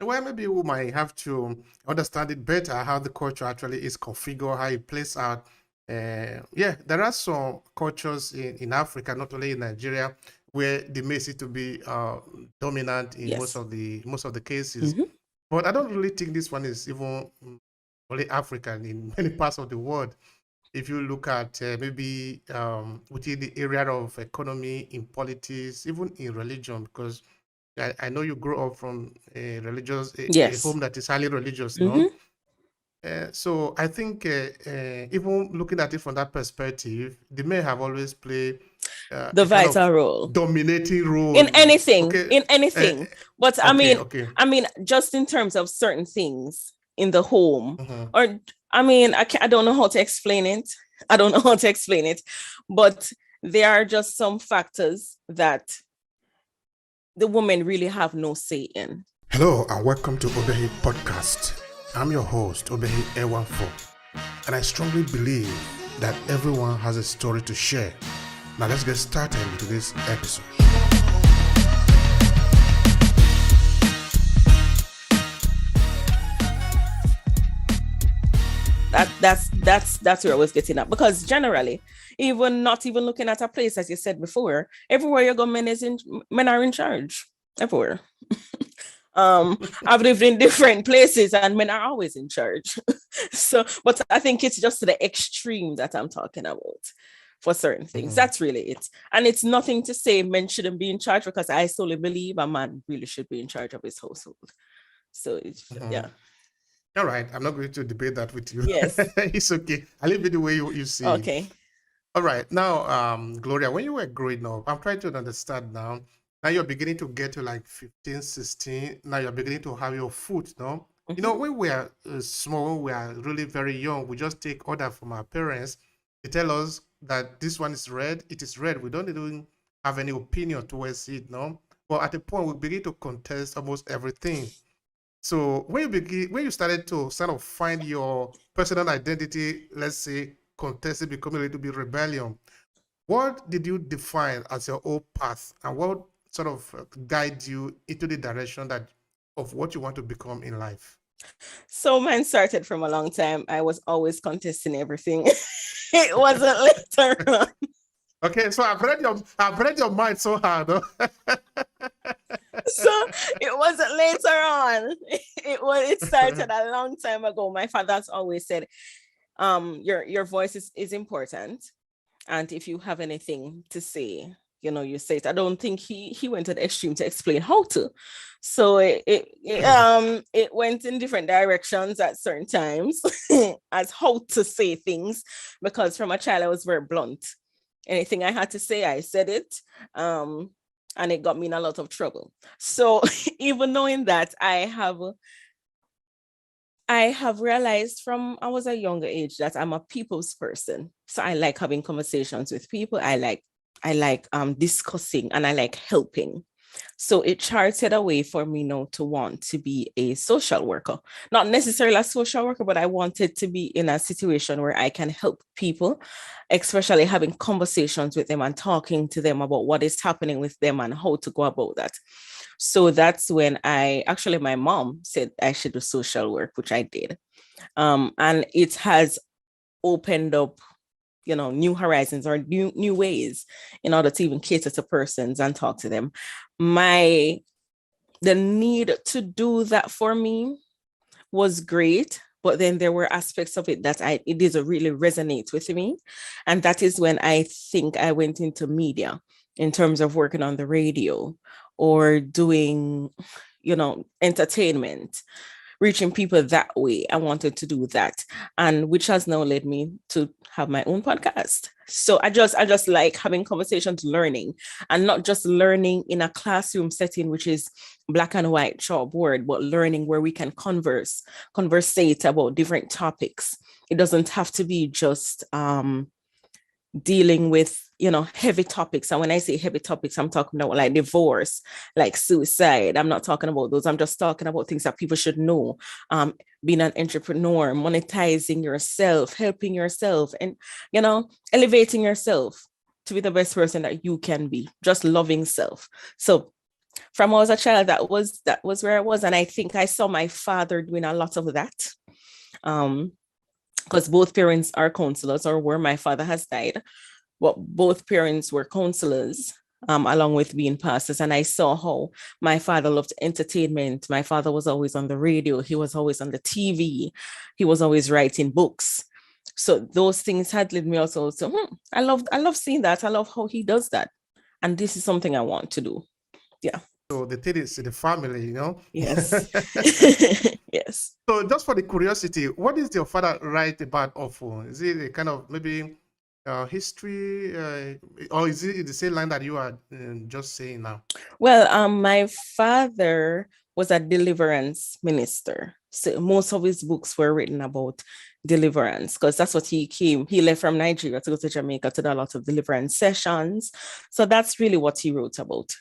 Well, maybe we might have to understand it better how the culture actually is configured, how it plays out. Yeah, there are some cultures in Africa, not only in Nigeria, where they may seem to be dominant in Yes. most of the cases. Hmm. But I don't really think this one is even only African in many parts of the world. If you look at maybe within the area of economy, in politics, even in religion, because I know you grew up from a Yes. home that is highly religious, no? Hmm. So I think even looking at it from that perspective, the men have always played The a kind vital of role dominating role. in anything, Okay, in uh, anything. But okay, okay. I mean, just in terms of certain things in the home, Mhm. or I mean, I don't know how to explain it. I don't know how to explain it, but there are just some factors that the women really have no say in. Hello and welcome to Obehi Podcast. I'm your host, Obehi Ewanfo, and I strongly believe that everyone has a story to share. Now let's get started with this episode. That's where I was getting at, because generally, even not even looking at a place, as you said before, everywhere you go, men are in charge everywhere. I've lived in different places and men are always in charge. So, but I think it's just the extreme that I'm talking about for certain things. Mhm. That's really it. And it's nothing to say men shouldn't be in charge, because I solely believe a man really should be in charge of his household. So it's, Mhm. yeah. All right, I'm not going to debate that with you. Yes. It's okay. I leave it the way you see it. Okay. All right, now, Gloria, when you were growing up, I'm trying to understand now. Now you're beginning to get to like 15, 16. Now you're beginning to have your food, no? You know, Mm-hmm. when we are small, we are really very young. We just take order from our parents. They tell us that this one is red. It is red. We don't even have any opinion towards it, no? But at the point, we begin to contest almost everything. So when you started to sort of find your personal identity, let's say contesting, becoming a little bit rebellion, what did you define as your own path, and what sort of guide you into the direction that of what you want to become in life? So mine started from a long time. I was always contesting everything. It wasn't later on. Okay, so I've read your mind so hard. Huh? So it wasn't later on. It started a long time ago. My father's always said, your voice is important. And if you have anything to say, you say it. I don't think he went to the extreme to explain how to. So it went in different directions at certain times as how to say things, because from a child I was very blunt. Anything I had to say, I said it. And it got me in a lot of trouble. So even knowing that, I have realized from I was a younger age that I'm a people's person. So I like having conversations with people. I like discussing, and I like helping. So it charted a way for me now to want to be a social worker. Not necessarily a social worker, but I wanted to be in a situation where I can help people, especially having conversations with them and talking to them about what is happening with them and how to go about that. So that's when my mom said I should do social work, which I did. And it has opened up, new horizons or new ways in order to even cater to persons and talk to them. The need to do that for me was great, but then there were aspects of it that it doesn't really resonate with me. And that is when I think I went into media in terms of working on the radio or doing, entertainment, reaching people that way. I wanted to do that, and which has now led me to have my own podcast. So I just like having conversations, learning, and not just learning in a classroom setting, which is black and white chalkboard, but learning where we can conversate about different topics. It doesn't have to be just dealing with heavy topics. And when I say heavy topics, I'm talking about like divorce, like suicide. I'm not talking about those. I'm just talking about things that people should know. Being an entrepreneur, monetizing yourself, helping yourself, and elevating yourself to be the best person that you can be, just loving self. So From when I was a child, that was where I was. And I think I saw my father doing a lot of that. Because both parents are counselors, or were. My father has died, but both parents were counselors, along with being pastors. And I saw how my father loved entertainment. My father was always on the radio. He was always on the TV. He was always writing books. So those things had led me also to, I love seeing that. I love how he does that. And this is something I want to do. Yeah. So the thing is the family, you know? Yes. Yes. So just for the curiosity, what is your father write about often? Is it a kind of maybe history, or is it the same line that you are just saying now? Well, my father was a deliverance minister. So most of his books were written about deliverance, because that's what he left from Nigeria to go to Jamaica to do a lot of deliverance sessions. So that's really what he wrote about.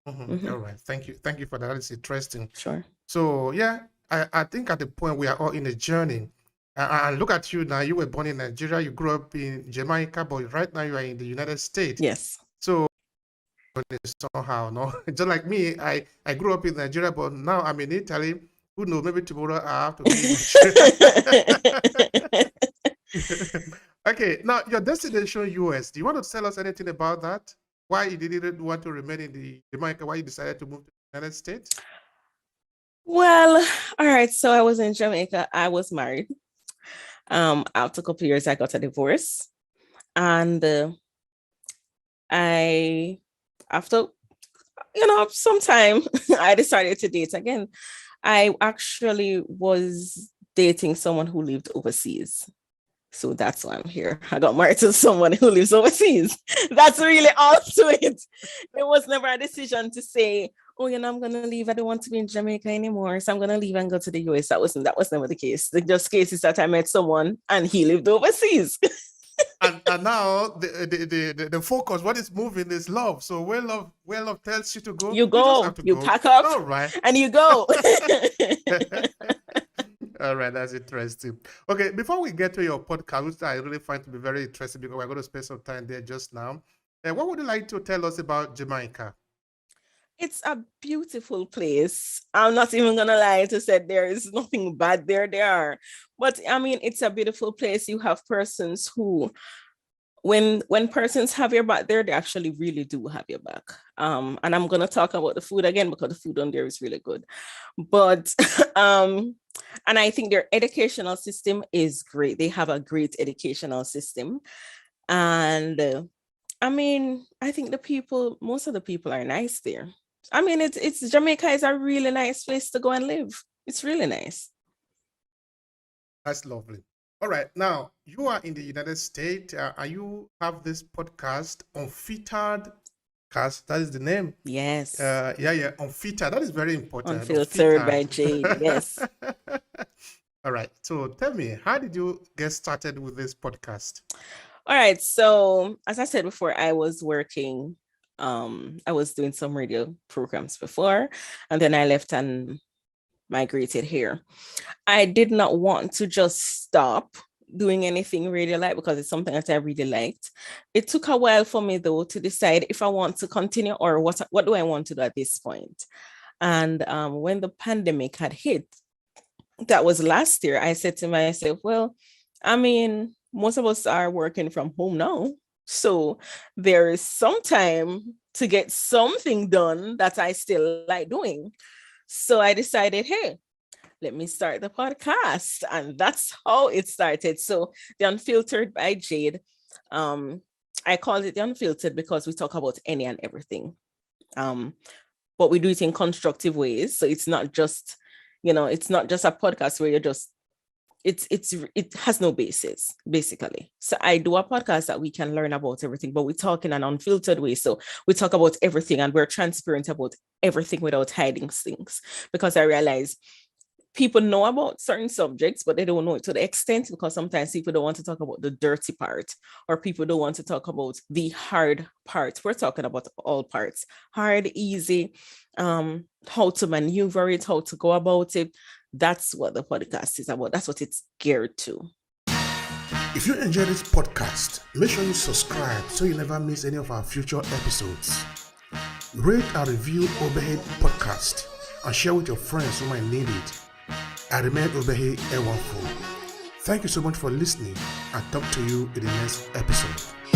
All right. Thank you for that. That is interesting. Sure. So yeah, I think at the point we are all in a journey. And look at you now. You were born in Nigeria. You grew up in Jamaica, but right now you are in the United States. Yes. So somehow, no, just like me, I grew up in Nigeria, but now I'm in Italy. Who knows? Maybe tomorrow I have to be in Nigeria. Okay, now your destination US. Do you want to tell us anything about that? Why you didn't want to remain in the Jamaica? Why you decided to move to the United States? Well, all right. So I was in Jamaica. I was married. After a couple of years, I got a divorce, and after some time, I decided to date again. I actually was dating someone who lived overseas. So that's why I'm here. I got married to someone who lives overseas. That's really all to it. It was never a decision to say, oh, I'm going to leave. I don't want to be in Jamaica anymore. So I'm going to leave and go to the US. That was never the case. The just case is that I met someone and he lived overseas. and now the focus, what is moving is love. So where love tells you to go, you go. You pack up. All right. And you go. All right, that's interesting. Okay, before we get to your podcast, which I really find to be very interesting because we're going to spend some time there just now, what would you like to tell us about Jamaica? It's a beautiful place. I'm not even going to lie to say there is nothing bad there. There are. But I mean, it's a beautiful place. You have persons who, when persons have your back there, they actually really do have your back. And I'm going to talk about the food again because the food on there is really good. But and I think their educational system is great. They have a great educational system. And I mean, I think most of the people are nice there. I mean, it's Jamaica is a really nice place to go and live. It's really nice. That's lovely. All right. Now, you are in the United States. You have this podcast, Unfiltered. That is the name. Yes. Yeah. Unfiltered. That is very important. Unfiltered by Jade. Yes. All right. So tell me, how did you get started with this podcast? All right. So as I said before, I was working. I was doing some radio programs before, and then I left and migrated here. I did not want to just stop doing anything radio like because it's something that I really liked. It took a while for me though to decide if I want to continue or what do I want to do at this point. And when the pandemic had hit, that was last year, I said to myself, well, I mean, most of us are working from home now. So there is some time to get something done that I still like doing. So I decided, hey, let me start the podcast. And that's how it started. So the Unfiltered by Jade, I called it the Unfiltered because we talk about any and everything. But we do it in constructive ways. So it's not just, it's not just a podcast where you're just, it has no basis, basically. So I do a podcast that we can learn about everything, but we talk in an unfiltered way. So we talk about everything and we're transparent about everything without hiding things. Because I realize people know about certain subjects, but they don't know it to the extent because sometimes people don't want to talk about the dirty part or people don't want to talk about the hard part. We're talking about all parts, hard, easy, how to maneuver it, how to go about it. That's what the podcast is about. That's what it's geared to. If you enjoy this podcast, make sure you subscribe so you never miss any of our future episodes. Rate and review Obehi Podcast and share with your friends who might need it. I remain Obehi Ewafo. Thank you so much for listening and talk to you in the next episode.